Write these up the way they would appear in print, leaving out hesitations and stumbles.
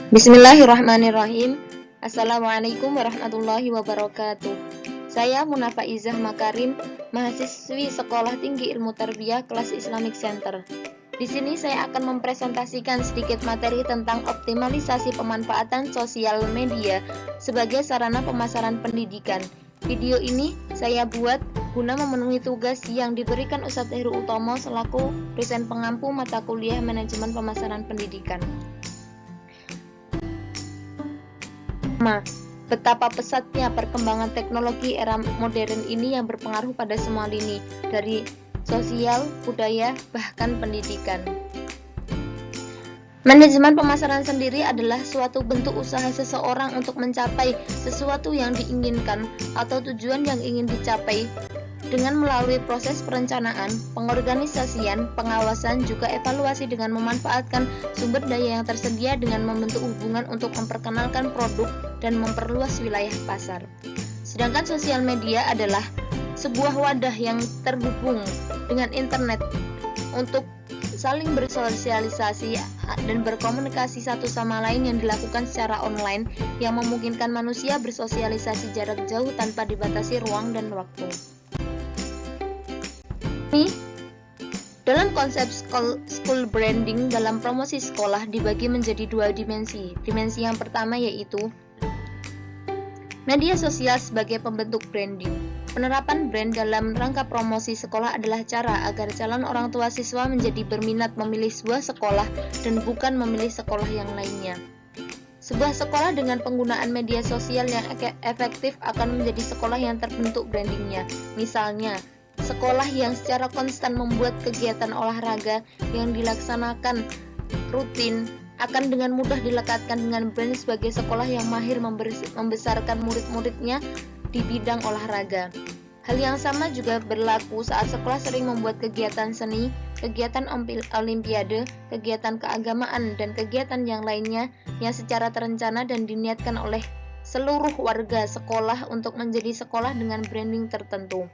Bismillahirrahmanirrahim. Assalamualaikum warahmatullahi wabarakatuh. Saya Munafa Izah Makarim, mahasiswi Sekolah Tinggi Ilmu Tarbiyah kelas Islamic Center. Di sini saya akan mempresentasikan sedikit materi tentang optimalisasi pemanfaatan sosial media sebagai sarana pemasaran pendidikan. Video ini saya buat guna memenuhi tugas yang diberikan Ustadz Heru Utomo selaku dosen pengampu mata kuliah Manajemen Pemasaran Pendidikan. Betapa pesatnya perkembangan teknologi era modern ini yang berpengaruh pada semua lini, dari sosial, budaya, bahkan pendidikan. Manajemen pemasaran sendiri adalah suatu bentuk usaha seseorang untuk mencapai sesuatu yang diinginkan atau tujuan yang ingin dicapai dengan melalui proses perencanaan, pengorganisasian, pengawasan, juga evaluasi dengan memanfaatkan sumber daya yang tersedia dengan membentuk hubungan untuk memperkenalkan produk dan memperluas wilayah pasar. Sedangkan sosial media adalah sebuah wadah yang terhubung dengan internet untuk saling bersosialisasi dan berkomunikasi satu sama lain yang dilakukan secara online yang memungkinkan manusia bersosialisasi jarak jauh tanpa dibatasi ruang dan waktu. Dalam konsep school branding dalam promosi sekolah dibagi menjadi dua dimensi. Dimensi yang pertama yaitu media sosial sebagai pembentuk branding. Penerapan brand dalam rangka promosi sekolah adalah cara agar calon orang tua siswa menjadi berminat memilih sebuah sekolah dan bukan memilih sekolah yang lainnya. Sebuah sekolah dengan penggunaan media sosial yang efektif akan menjadi sekolah yang terbentuk brandingnya. Misalnya, sekolah yang secara konstan membuat kegiatan olahraga yang dilaksanakan rutin akan dengan mudah dilekatkan dengan brand sebagai sekolah yang mahir membesarkan murid-muridnya di bidang olahraga. Hal yang sama juga berlaku saat sekolah sering membuat kegiatan seni, kegiatan olimpiade, kegiatan keagamaan, dan kegiatan yang lainnya yang secara terencana dan diniatkan oleh seluruh warga sekolah untuk menjadi sekolah dengan branding tertentu.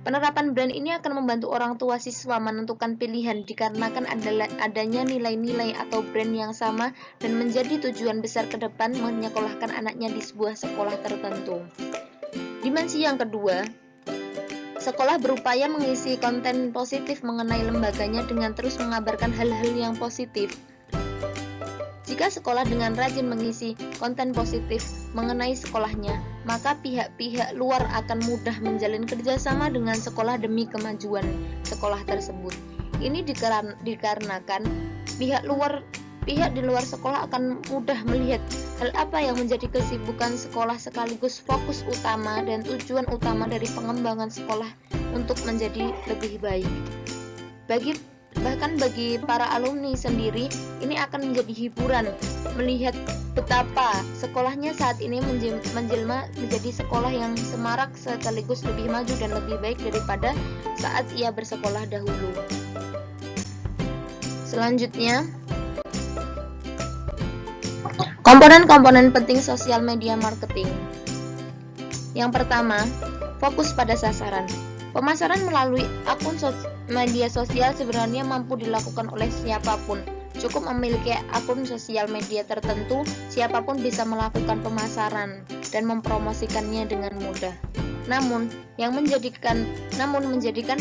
Penerapan brand ini akan membantu orang tua siswa menentukan pilihan dikarenakan adanya nilai-nilai atau brand yang sama dan menjadi tujuan besar ke depan menyekolahkan anaknya di sebuah sekolah tertentu. Dimensi yang kedua, sekolah berupaya mengisi konten positif mengenai lembaganya dengan terus mengabarkan hal-hal yang positif. Jika sekolah dengan rajin mengisi konten positif mengenai sekolahnya, maka pihak-pihak luar akan mudah menjalin kerjasama dengan sekolah demi kemajuan sekolah tersebut. Ini dikarenakan pihak di luar sekolah akan mudah melihat hal apa yang menjadi kesibukan sekolah sekaligus fokus utama dan tujuan utama dari pengembangan sekolah untuk menjadi lebih baik. Bahkan bagi para alumni sendiri, ini akan menjadi hiburan melihat betapa sekolahnya saat ini menjelma menjadi sekolah yang semarak sekaligus lebih maju dan lebih baik daripada saat ia bersekolah dahulu. Selanjutnya, komponen-komponen penting sosial media marketing. Yang pertama, fokus pada sasaran. Pemasaran melalui akun media sosial sebenarnya mampu dilakukan oleh siapapun. Cukup memiliki akun sosial media tertentu, siapapun bisa melakukan pemasaran dan mempromosikannya dengan mudah. Namun menjadikan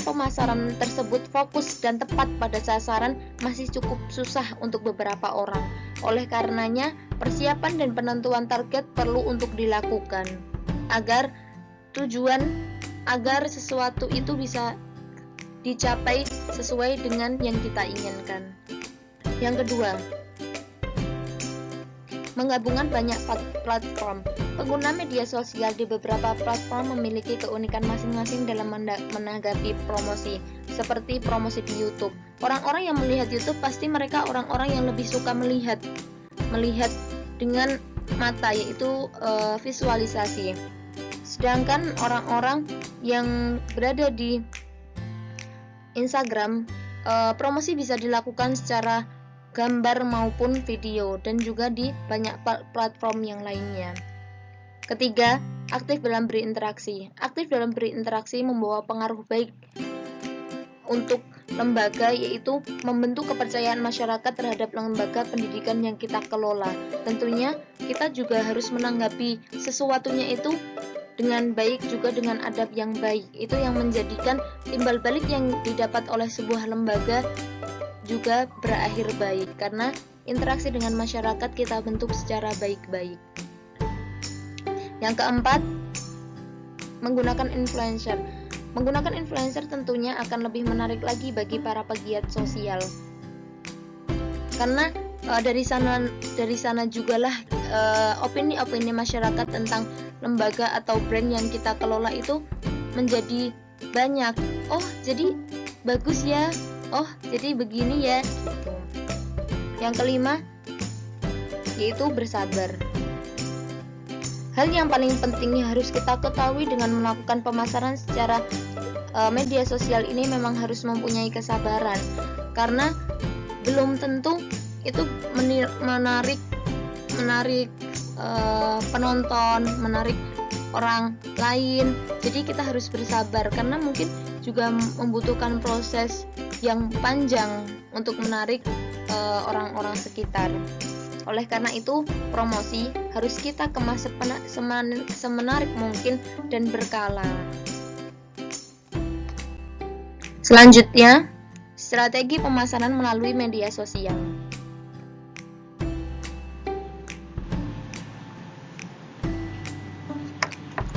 pemasaran tersebut fokus dan tepat pada sasaran masih cukup susah untuk beberapa orang. Oleh karenanya, persiapan dan penentuan target perlu untuk dilakukan agar sesuatu itu bisa dicapai sesuai dengan yang kita inginkan. Yang kedua, menggabungkan banyak platform. Pengguna media sosial di beberapa platform memiliki keunikan masing-masing dalam menanggapi promosi, seperti promosi di YouTube. Orang-orang yang melihat YouTube pasti mereka orang-orang yang lebih suka melihat dengan mata, yaitu visualisasi. Sedangkan orang-orang yang berada di Instagram, promosi bisa dilakukan secara gambar maupun video dan juga di banyak platform yang lainnya. Ketiga, aktif dalam berinteraksi. Aktif dalam berinteraksi membawa pengaruh baik untuk lembaga, yaitu membentuk kepercayaan masyarakat terhadap lembaga pendidikan yang kita kelola. Tentunya kita juga harus menanggapi sesuatunya itu dengan baik, juga dengan adab yang baik. Itu yang menjadikan timbal balik yang didapat oleh sebuah lembaga juga berakhir baik, karena interaksi dengan masyarakat kita bentuk secara baik-baik. Yang keempat, menggunakan influencer. Menggunakan influencer tentunya akan lebih menarik lagi bagi para pegiat sosial, karena dari sana jugalah opini-opini masyarakat tentang lembaga atau brand yang kita kelola itu menjadi banyak. Oh, jadi bagus ya. Oh, jadi begini ya. Gitu. Yang kelima, yaitu bersabar. Hal yang paling penting yang harus kita ketahui dengan melakukan pemasaran secara media sosial ini memang harus mempunyai kesabaran, karena belum tentu itu menarik penonton, menarik orang lain. Jadi kita harus bersabar, karena mungkin juga membutuhkan proses yang panjang untuk menarik orang-orang sekitar. Oleh karena itu, promosi harus kita kemas semenarik mungkin dan berkala. Selanjutnya, strategi pemasaran melalui media sosial.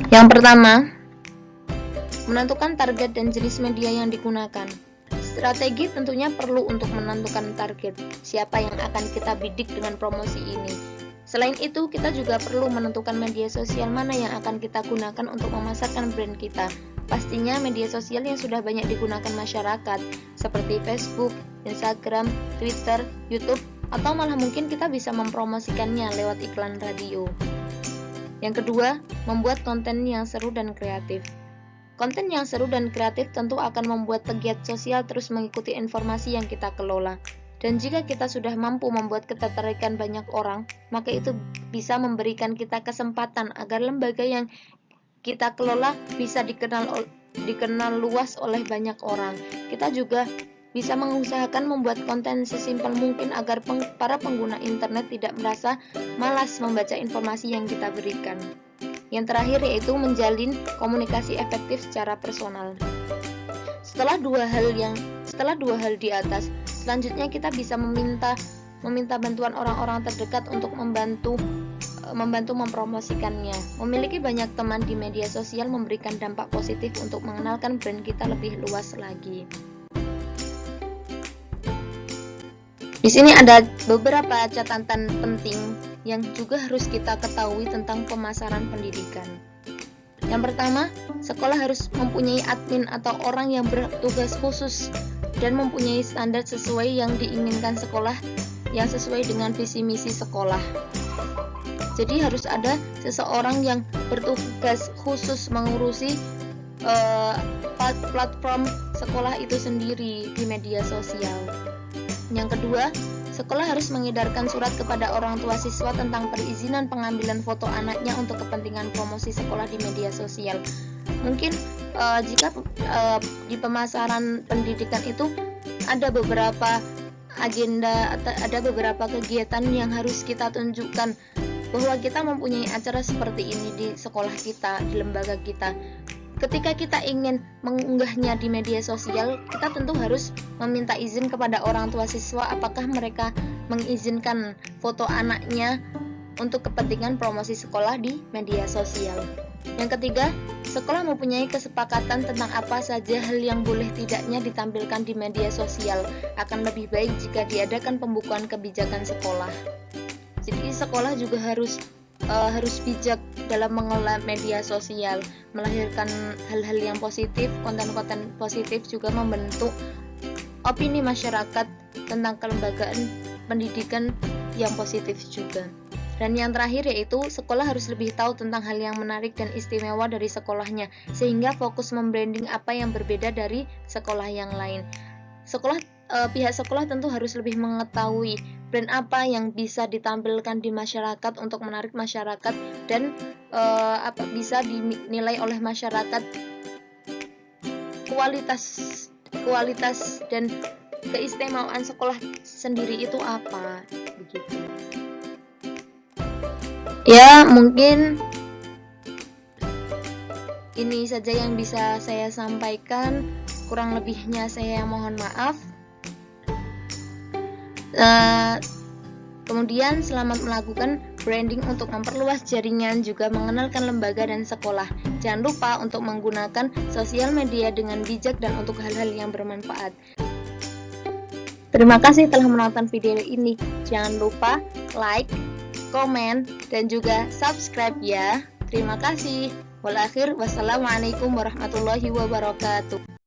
Yang pertama, menentukan target dan jenis media yang digunakan. Strategi tentunya perlu untuk menentukan target, siapa yang akan kita bidik dengan promosi ini. Selain itu, kita juga perlu menentukan media sosial mana yang akan kita gunakan untuk memasarkan brand kita. Pastinya media sosial yang sudah banyak digunakan masyarakat, seperti Facebook, Instagram, Twitter, YouTube, atau malah mungkin kita bisa mempromosikannya lewat iklan radio. Yang kedua, membuat konten yang seru dan kreatif. Konten yang seru dan kreatif tentu akan membuat pegiat sosial terus mengikuti informasi yang kita kelola. Dan jika kita sudah mampu membuat ketertarikan banyak orang, maka itu bisa memberikan kita kesempatan agar lembaga yang kita kelola bisa dikenal luas oleh banyak orang. Kita juga bisa mengusahakan membuat konten sesimpel mungkin agar para pengguna internet tidak merasa malas membaca informasi yang kita berikan. Yang terakhir yaitu menjalin komunikasi efektif secara personal. Setelah dua hal di atas, selanjutnya kita bisa meminta bantuan orang-orang terdekat untuk membantu mempromosikannya. Memiliki banyak teman di media sosial memberikan dampak positif untuk mengenalkan brand kita lebih luas lagi. Di sini ada beberapa catatan penting yang juga harus kita ketahui tentang pemasaran pendidikan. Yang pertama, sekolah harus mempunyai admin atau orang yang bertugas khusus dan mempunyai standar sesuai yang diinginkan sekolah, yang sesuai dengan visi misi sekolah. Jadi harus ada seseorang yang bertugas khusus mengurusi platform sekolah itu sendiri di media sosial. Yang kedua, sekolah harus mengedarkan surat kepada orang tua siswa tentang perizinan pengambilan foto anaknya untuk kepentingan promosi sekolah di media sosial. Mungkin jika di pemasaran pendidikan itu ada beberapa agenda atau ada beberapa kegiatan yang harus kita tunjukkan bahwa kita mempunyai acara seperti ini di sekolah kita, di lembaga kita. Ketika kita ingin mengunggahnya di media sosial, kita tentu harus meminta izin kepada orang tua siswa apakah mereka mengizinkan foto anaknya untuk kepentingan promosi sekolah di media sosial. Yang ketiga, sekolah mempunyai kesepakatan tentang apa saja hal yang boleh tidaknya ditampilkan di media sosial. Akan lebih baik jika diadakan pembukuan kebijakan sekolah. Jadi sekolah juga harus bijak dalam mengelola media sosial, melahirkan hal-hal yang positif, konten-konten positif, juga membentuk opini masyarakat tentang kelembagaan pendidikan yang positif juga. Dan yang terakhir yaitu sekolah harus lebih tahu tentang hal yang menarik dan istimewa dari sekolahnya, sehingga fokus membranding apa yang berbeda dari sekolah yang lain. Pihak sekolah tentu harus lebih mengetahui brand apa yang bisa ditampilkan di masyarakat untuk menarik masyarakat dan bisa dinilai oleh masyarakat kualitas kualitas dan keistimewaan sekolah sendiri itu apa, begitu. Ya, mungkin ini saja yang bisa saya sampaikan. Kurang lebihnya saya mohon maaf. Kemudian selamat melakukan branding untuk memperluas jaringan, juga mengenalkan lembaga dan sekolah. Jangan lupa untuk menggunakan sosial media dengan bijak dan untuk hal-hal yang bermanfaat. Terima kasih telah menonton video ini. Jangan lupa like, komen, dan juga subscribe ya. Terima kasih. Wassalamualaikum warahmatullahi wabarakatuh.